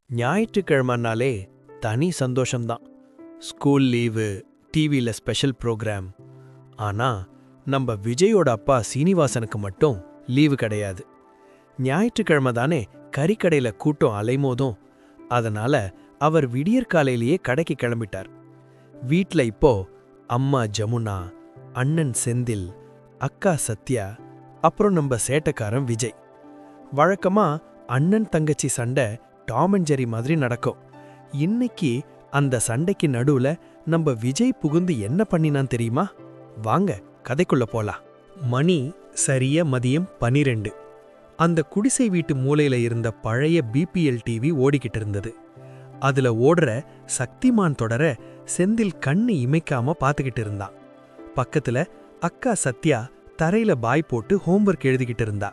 ஞாயிற்றுக்கிழமைனாலே தனி சந்தோஷம்தான். School leave, டிவியில் ஸ்பெஷல் ப்ரோக்ராம். ஆனா நம்ம விஜயோட அப்பா சீனிவாசனுக்கு மட்டும் லீவு கிடையாது. ஞாயிற்றுக்கிழமை தானே கறிக்கடையில் கூட்டம் அலைமோதும். அதனால அவர் விடியற்காலையிலேயே கடைக்கு கிளம்பிட்டார். வீட்ல இப்போ அம்மா ஜமுனா, அண்ணன் செந்தில், அக்கா சத்யா, அப்புறம் நம்ம சேட்டக்காரன் விஜய். வழக்கமா அண்ணன் தங்கச்சி சண்டை டாம் அண்ட் ஜெரி மாதிரி நடக்கும். இன்னைக்கு அந்த சண்டைக்கு நடுவுல நம்ம விஜய் புகுந்து என்ன பண்ணினான் தெரியுமா? வாங்க கதைக்குள்ள போலாம். மணி சரியா மதியம் 12. அந்த குடிசை வீட்டு மூலையில இருந்த பழைய பிபிஎல் டிவி ஓடிக்கிட்டு இருந்தது. அதுல ஓடுற சக்திமான் தொடர செந்தில் கண்ணு இமைக்காம பாத்துக்கிட்டு இருந்தான். பக்கத்துல அக்கா சத்யா தரையில பாய் போட்டு ஹோம்வொர்க் எழுதிக்கிட்டு இருந்தா.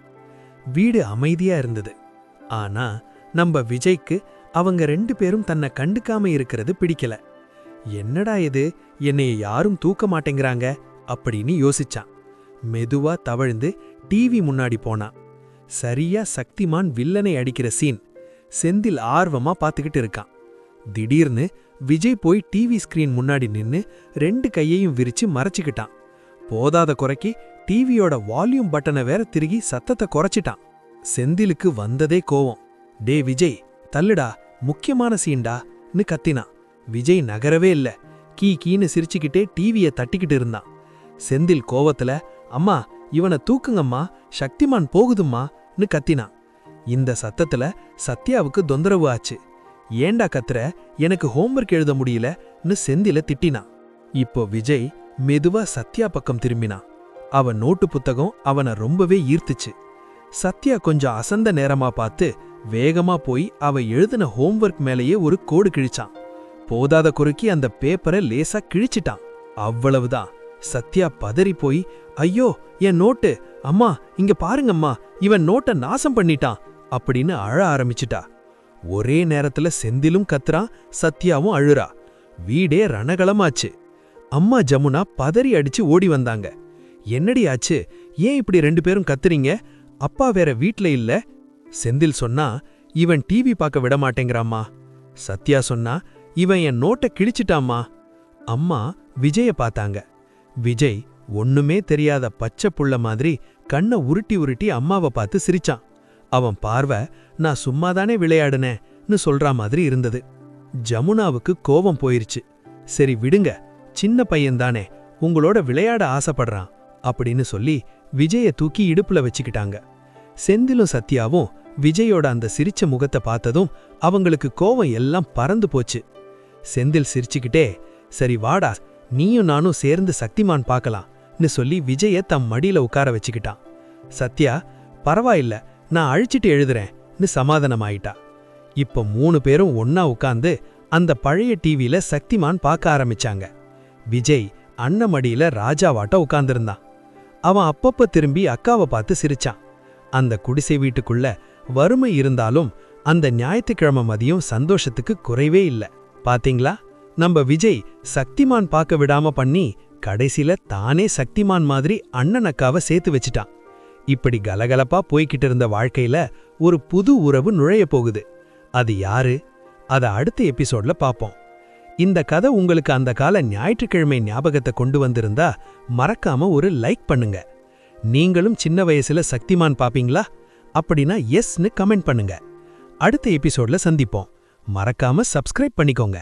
வீடு அமைதியா இருந்தது. ஆனா நம்ம விஜய்க்கு அவங்க 2 பேரும் தன்னை கண்டுக்காம இருக்கிறது பிடிக்கல. என்னடா இது, என்னைய யாரும் தூக்க மாட்டேங்கிறாங்க அப்படின்னு யோசிச்சான். மெதுவா தவழ்ந்து டிவி முன்னாடி போனான். சரியா சக்திமான் வில்லனை அடிக்கிற சீன் செந்தில் ஆர்வமா பாத்துக்கிட்டு இருக்கான். திடீர்னு விஜய் போய் டிவி ஸ்கிரீன் முன்னாடி நின்னு 2 கையையும் விரிச்சு மறைச்சுக்கிட்டான். போதாத குறைக்கு டிவியோட வால்யூம் பட்டனை வேற திருகி சத்தத்தை குறைச்சிட்டான். செந்திலுக்கு வந்ததே கோவம். டே விஜய், தள்ளுடா, முக்கியமான சீன்டான்னு கத்தினான். விஜய் நகரவே இல்ல. கீன்னு சிரிச்சுக்கிட்டே டிவியை தட்டிக்கிட்டு இருந்தான். செந்தில் கோவத்துல, அம்மா இவனை தூக்குங்கம்மா, சக்திமான் போகுதும்மான்னு கத்தினான். இந்த சத்தத்துல சத்யாவுக்கு தொந்தரவு ஆச்சு. ஏண்டா கத்துற, எனக்கு ஹோம்வொர்க் எழுத முடியலன்னு செந்தில திட்டினான். இப்போ விஜய் மெதுவா சத்யா பக்கம் திரும்பினான். அவன் நோட்டு புத்தகம் அவனை ரொம்பவே ஈர்த்துச்சு. சத்யா கொஞ்சம் அசந்த நேரமா பார்த்து வேகமா போய் அவ எழுதின ஹோம்வொர்க் மேலேயே ஒரு கோடு கிழிச்சான். போதாத குறுக்கி அந்த பேப்பரை லேசா கிழிச்சிட்டான். அவ்வளவுதான். சத்யா பதறி போய், ஐயோ என் நோட்டு, அம்மா இங்க பாருங்கம்மா, இவன் நோட்டை நாசம் பண்ணிட்டான் அப்படின்னு அழ ஆரம்பிச்சிட்டா. ஒரே நேரத்துல செந்திலும் கத்துறான், சத்யாவும் அழுறா. வீடே ரணகளமாச்சு. அம்மா ஜமுனா பதறி அடிச்சு ஓடி வந்தாங்க. என்னடி ஆச்சு, ஏன் இப்படி 2 பேரும் கத்துறீங்க? அப்பா வேற வீட்ல இல்ல. செந்தில் சொன்னா, இவன் டிவி பார்க்க விட மாட்டேங்கிறாம்மா. சத்யா சொன்னா, இவன் என் நோட்டை கிழிச்சிட்டாம்மா. அம்மா விஜய பார்த்தாங்க. விஜய் ஒண்ணுமே தெரியாத பச்சை புள்ள மாதிரி கண்ணை உருட்டி உருட்டி அம்மாவை பார்த்து சிரிச்சான். அவன் பார்வை நான் சும்மாதானே விளையாடுனேன்னு சொல்றா மாதிரி இருந்தது. ஜமுனாவுக்கு கோபம் போயிருச்சு. சரி விடுங்க, சின்ன பையன்தானே, உங்களோட விளையாட ஆசைப்படுறான் அப்படின்னு சொல்லி விஜய தூக்கி இடுப்புல வச்சுக்கிட்டாங்க. செந்திலும் சத்யாவும் விஜயோட அந்த சிரிச்ச முகத்தை பார்த்ததும் அவங்களுக்கு கோவம் எல்லாம் பறந்து போச்சு. செந்தில் சிரிச்சுக்கிட்டே, சரி வாடா, நீயும் நானும் சேர்ந்து சக்திமான் பார்க்கலாம்னு சொல்லி விஜய தம் மடியில உட்கார வச்சுக்கிட்டான். சத்யா, பரவாயில்ல, நான் அழிச்சிட்டு எழுதுறேன்னு சமாதானமாயிட்டா. இப்ப 3 பேரும் ஒன்னா உட்கார்ந்து அந்த பழைய டிவியில சக்திமான் பார்க்க ஆரம்பிச்சாங்க. விஜய் அண்ணன் மடியில ராஜாவாட்ட உட்கார்ந்திருந்தான். அவன் அப்பப்ப திரும்பி அக்காவை பார்த்து சிரிச்சான். அந்த குடிசை வீட்டுக்குள்ள வறுமை இருந்தாலும் அந்த ஞாயிற்றுக்கிழமை மதியம் சந்தோஷத்துக்கு குறைவே இல்ல. பாத்தீங்களா, நம்ம விஜய் சக்திமான் பார்க்க விடாம பண்ணி கடைசில தானே சக்திமான் மாதிரி அண்ணன் அக்காவை சேர்த்து வச்சிட்டான். இப்படி கலகலப்பா போய்கிட்டு இருந்த வாழ்க்கையில ஒரு புது உறவு நுழைய போகுது. அது யாரு? அத அடுத்த எபிசோட்ல பாப்போம். இந்த கதை உங்களுக்கு அந்த கால ஞாயிற்றுக்கிழமை ஞாபகத்தை கொண்டு வந்திருந்தா மறக்காம ஒரு லைக் பண்ணுங்க. நீங்களும் சின்ன வயசுல சக்திமான் பாப்பீங்களா? அப்படின்னா எஸ்னு கமெண்ட் பண்ணுங்க. அடுத்த எபிசோட்ல சந்திப்போம். மறக்காம சப்ஸ்கிரைப் பண்ணிக்கோங்க.